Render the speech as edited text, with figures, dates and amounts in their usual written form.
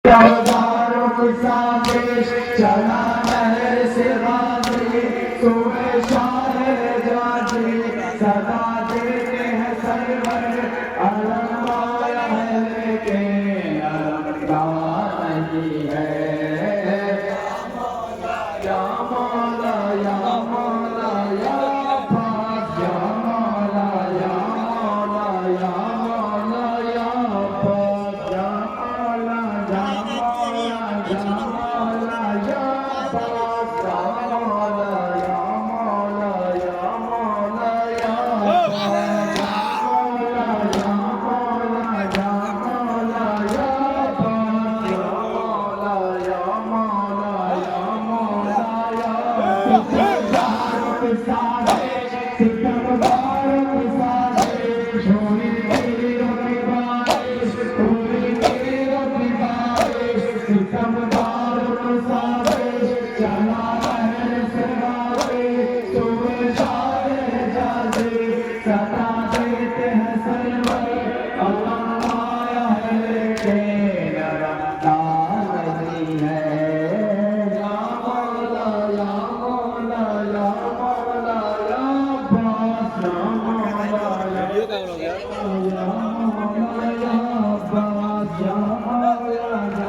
हजारों साजिश चला नहर से गाजी सुबह शाह जाजी सदा देते हैं सरवर अलम आया है लेकिन अलम नहीं है या मौला या मौला या पास या मौला या मौला या मौला या पास या मौला या मौला या पास या मौला या मौला या मौला या पास या मौला या मौला या मौला या पास या मौला या मौला या मौला या